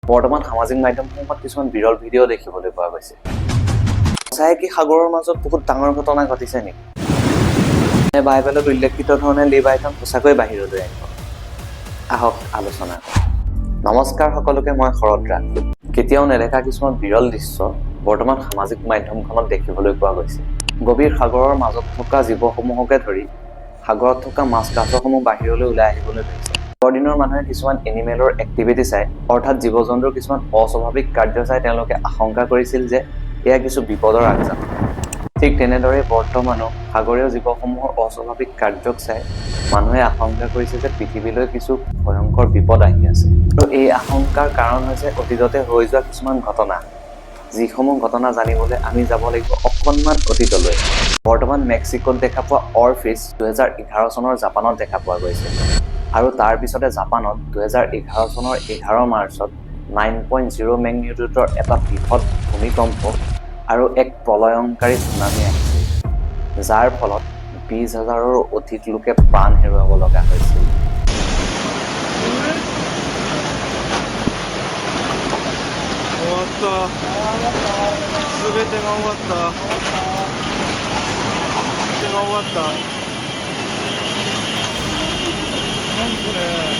বৰ্তমান সামাজিক মাধ্যমসমূহত কিছুমান বিৰল ভিডিঅ' দেখিবলৈ পোৱা গৈছে। সঁচাই কি সাগৰৰ মাজত বহুত ডাঙৰ ঘটনা ঘটিছে নেকি? বাইবেলত উল্লেখিত ধৰণে লিভাইথান সঁচাকৈ বাহিৰলৈ আহিব। আহক আলোচনা কৰোঁ। নমস্কাৰ সকলোকে, মই শৰৎ ৰাগ। কেতিয়াও নেদেখা কিছুমান বিৰল দৃশ্য বৰ্তমান সামাজিক মাধ্যমখনত দেখিবলৈ পোৱা গৈছে। গভীৰ সাগৰৰ মাজত থকা জীৱসমূহকে ধৰি সাগৰত থকা মাছ কাছসমূহ বাহিৰলৈ ওলাই আহিবলৈ ধৰিছে। আগৰ দিনৰ মানুহে কিছুমান এনিমেলৰ এক্টিভিটি চাই, অৰ্থাৎ জীৱ-জন্তুৰ কিছুমান অস্বাভাৱিক কাৰ্য চাই তেওঁলোকে আশংকা কৰিছিল যে এয়া কিছু বিপদৰ আগজান। ঠিক তেনেদৰে বৰ্তমানো সাগৰীয় জীৱসমূহৰ অস্বাভাৱিক কাৰ্যক চাই মানুহে আশংকা কৰিছে যে পৃথিৱীলৈ কিছু ভয়ংকৰ বিপদ আহি আছে। আৰু এই আশংকাৰ কাৰণ হৈছে অতীততে হৈ যোৱা কিছুমান ঘটনা, যিসমূহ ঘটনা জানিবলৈ আমি যাব লাগিব অকণমান অতীতলৈ। বৰ্তমান মেক্সিকোত দেখা পোৱা অৰফিছ 2011 চনৰ জাপানত দেখা পোৱা গৈছে। আৰু তাৰ পিছতে জাপানত 2011 চনৰ 11 মাৰ্চত 9.0 মেগনিটিউডৰ এটা বৃহৎ ভূমিকম্প আৰু এক প্ৰলয়ংকাৰী সুনামি আহিছিল, যাৰ ফলত 20,000ৰো অধিক লোকে প্ৰাণ হেৰুৱাব লগা হৈছিল।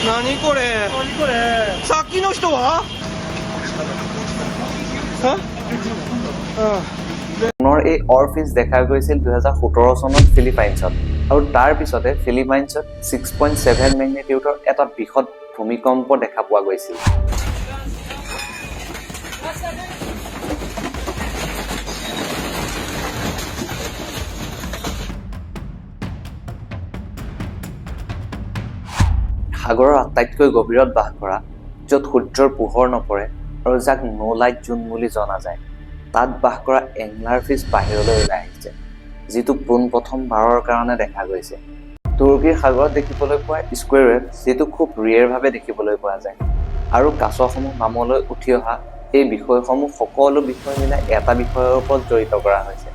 何これさっきの人はপুনৰ এই অৰফিছ দেখা গৈছিল 2017 চনত ফিলিপাইনছত, আৰু তাৰ পিছতে ফিলিপাইনছত 6.7 মেগনিটিউডৰ এটা বৃহৎ ভূমিকম্প দেখা পোৱা গৈছিল। সাগৰৰ আটাইতকৈ গভীৰত বাস কৰা, য'ত সূৰ্যৰ পোহৰ নপৰে আৰু যাক নো লাইট জোন বুলি জনা যায়, তাত বাস কৰা এংলাৰ ফিছ বাহিৰলৈ ওলাই আহিছে, যিটো পোনপ্ৰথমবাৰৰ কাৰণে দেখা গৈছে। তুৰ্কীৰ সাগৰত দেখিবলৈ পোৱা স্কুৱেৰ ৱেব, যিটো খুব ৰিয়েৰভাৱে দেখিবলৈ পোৱা যায়, আৰু কাছসমূহ নামলৈ উঠি অহা এই বিষয়সমূহ সকলো বিষয় মিলাই এটা বিষয়ৰ ওপৰত জড়িত কৰা হৈছে,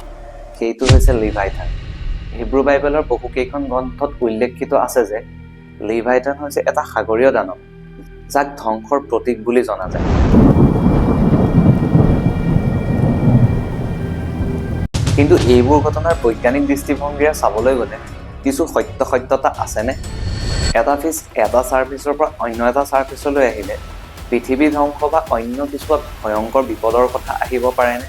সেইটো হৈছে লিভাইথান। হিব্ৰু বাইবেলৰ বহুকেইখন গ্ৰন্থত উল্লেখিত আছে যে লিভাইথান হৈছে এটা সাগৰীয় দানৱ, যাক ধ্বংসৰ প্ৰতীক বুলি জনা যায়। কিন্তু এইবোৰ ঘটনাৰ বৈজ্ঞানিক দৃষ্টিভংগীৰে চাবলৈ গ'লে কিছু সত্যতা আছেনে? এটা ফিছ এটা ছাৰ্ফেচৰ পৰা অন্য এটা ছাৰ্ফেচলৈ আহিলে পৃথিৱী ধ্বংস বা অন্য কিছু ভয়ংকৰ বিপদৰ কথা আহিব পাৰেনে?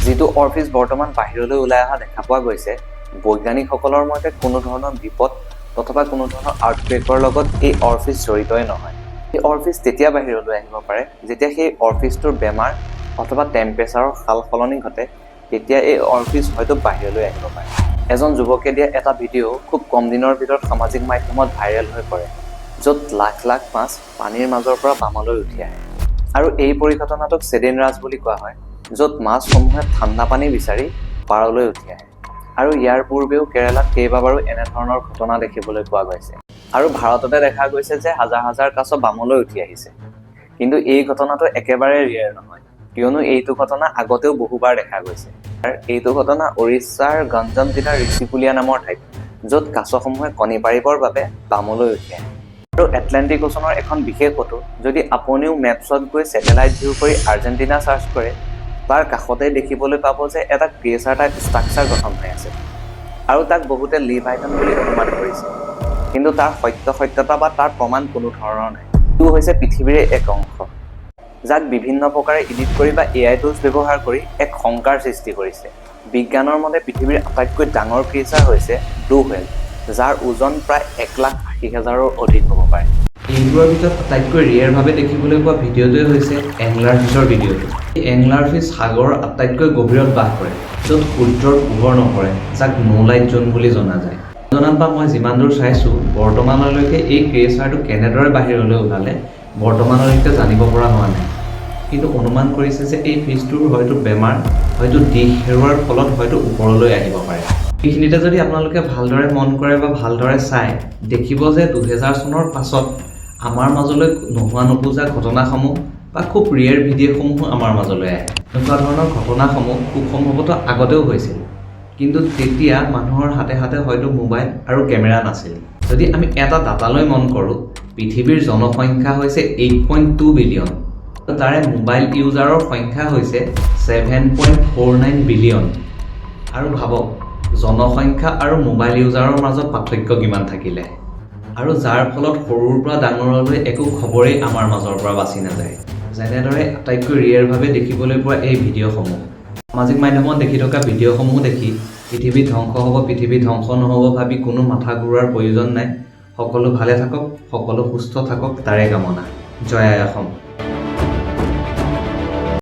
যিটো অৰফিছ বৰ্তমান বাহিৰলৈ ওলাই অহা দেখা পোৱা গৈছে, বৈজ্ঞানিকসকলৰ মতে কোনো ধৰণৰ বিপদ অথবা কোনো ধৰণৰ আৰ্থকুৱেকৰ লগত এই অৰফিছ জড়িতই নহয়। এই অৰফিছ তেতিয়া বাহিৰলৈ আহিব পাৰে যেতিয়া সেই অৰফিছটোৰ বেমাৰ অথবা টেম্পাৰেচাৰৰ সাল সলনি ঘটে, তেতিয়া এই অৰফিছ হয়তো বাহিৰলৈ আহিব পাৰে। এজন যুৱকে দিয়া এটা ভিডিঅ' খুব কম দিনৰ ভিতৰত সামাজিক মাধ্যমত ভাইৰেল হৈ পৰে, য'ত লাখ লাখ মাছ পানীৰ মাজৰ পৰা বামলৈ উঠি আহে। আৰু এই পৰিঘটনাটোক ছেডিন ৰাজ বুলি কোৱা হয়, য'ত মাছসমূহে ঠাণ্ডা পানী বিচাৰি পাৰলৈ উঠি আহে। আৰু ইয়াৰ পূৰ্বেও কেৰালাত কেইবাবাৰো এনেধৰণৰ ঘটনা দেখিবলৈ পোৱা গৈছে। আৰু ভাৰততে দেখা গৈছে যে হাজাৰ হাজাৰ কাছ বামলৈ উঠি আহিছে। কিন্তু এই ঘটনাটো একেবাৰে ৰিয়েৰ নহয়, কিয়নো এইটো ঘটনা আগতেও বহুবাৰ দেখা গৈছে। এইটো ঘটনা উৰিষ্যাৰ গঞ্জম জিলাৰ ঋষিকুলীয়া নামৰ ঠাইত, য'ত কাছসমূহে কণী পাৰিবৰ বাবে বামলৈ উঠি আহে। আৰু এটলাণ্টিক অ'চনৰ এখন বিশেষ ফটো যদি আপুনিও মেপছত গৈ ছেটেলাইট ভিউ কৰি আৰ্জেণ্টিনা চাৰ্চ কৰে, তাৰ কাষতে দেখিবলৈ পাব যে এটা ক্ৰিয়েচাৰ টাইপ ষ্ট্ৰাকচাৰ গঠন হৈ আছে, আৰু তাক বহুতে লিভাইথান বুলি অনুমান কৰিছে। কিন্তু তাৰ সত্যতা বা তাৰ প্ৰমাণ কোনো ধৰণৰ নাই। এইটো হৈছে পৃথিৱীৰে এক অংশ, যাক বিভিন্ন প্ৰকাৰে এডিট কৰি বা AI টুলছ ব্যৱহাৰ কৰি এক শংকাৰ সৃষ্টি কৰিছে। বিজ্ঞানৰ মতে পৃথিৱীৰ আটাইতকৈ ডাঙৰ ক্ৰিয়েচাৰ হৈছে ব্লু হুৱেল, যাৰ ওজন প্ৰায় 1,80,000ৰো অধিক হ'ব পাৰে। এইবোৰৰ ভিতৰত আটাইতকৈ ৰিয়েৰভাৱে দেখিবলৈ পোৱা ভিডিঅ'টোৱে হৈছে এংলাৰ ফিছৰ ভিডিঅ'টো। এই এংলাৰ ফিছ সাগৰৰ আটাইতকৈ গভীৰত বাস কৰে, য'ত সূৰ্যৰ পোহৰ নপৰে, যাক নো লাইট জোন বুলি জনা যায়। জনাত বা মই যিমান দূৰ চাইছোঁ, বৰ্তমানলৈকে এই ক্ৰিয়েচাৰটো কেনেদৰে বাহিৰলৈ ওলালে বৰ্তমানলৈকে জানিব পৰা হোৱা নাই। কিন্তু অনুমান কৰিছে যে এই ফিছটোৰ হয়তো বেমাৰ, হয়তো দিশ হেৰুৱাৰ ফলত হয়তো ওপৰলৈ আহিব পাৰে। এইখিনিতে যদি আপোনালোকে ভালদৰে মন কৰে বা ভালদৰে চাই, দেখিব যে 2000 চনৰ পাছত আমাৰ মাজলৈ নোহোৱা নোপোজা ঘটনাসমূহ বা খুব ৰিয়েৰ ভিডিঅ'সমূহো আমাৰ মাজলৈ আহে। এনেকুৱা ধৰণৰ ঘটনাসমূহ খুব সম্ভৱতঃ আগতেও হৈছিল, কিন্তু তেতিয়া মানুহৰ হাতে হাতে হয়তো মোবাইল আৰু কেমেৰা নাছিল। যদি আমি এটা ডাটালৈ মন কৰোঁ, পৃথিৱীৰ জনসংখ্যা হৈছে 8.2 বিলিয়ন, তাৰে মোবাইল ইউজাৰৰ সংখ্যা হৈছে 7.49 বিলিয়ন। আৰু ভাবক জনসংখ্যা আৰু মোবাইল ইউজাৰৰ মাজত পাৰ্থক্য কিমান থাকিলে, আৰু যাৰ ফলত সৰুৰ পৰা ডাঙৰলৈ একো খবৰেই আমাৰ মাজৰ পৰা বাচি নাযায়। যেনেদৰে আটাইতকৈ ৰিয়েৰভাৱে দেখিবলৈ পোৱা এই ভিডিঅ'সমূহ, সামাজিক মাধ্যমত দেখি থকা ভিডিঅ'সমূহ দেখি পৃথিৱী ধ্বংস হ'ব, পৃথিৱী ধ্বংস নহ'ব ভাবি কোনো মাথা ঘূৰোৱাৰ প্ৰয়োজন নাই। সকলো ভালে থাকক, সকলো সুস্থ থাকক, তাৰে কামনা। জয় আই অসম।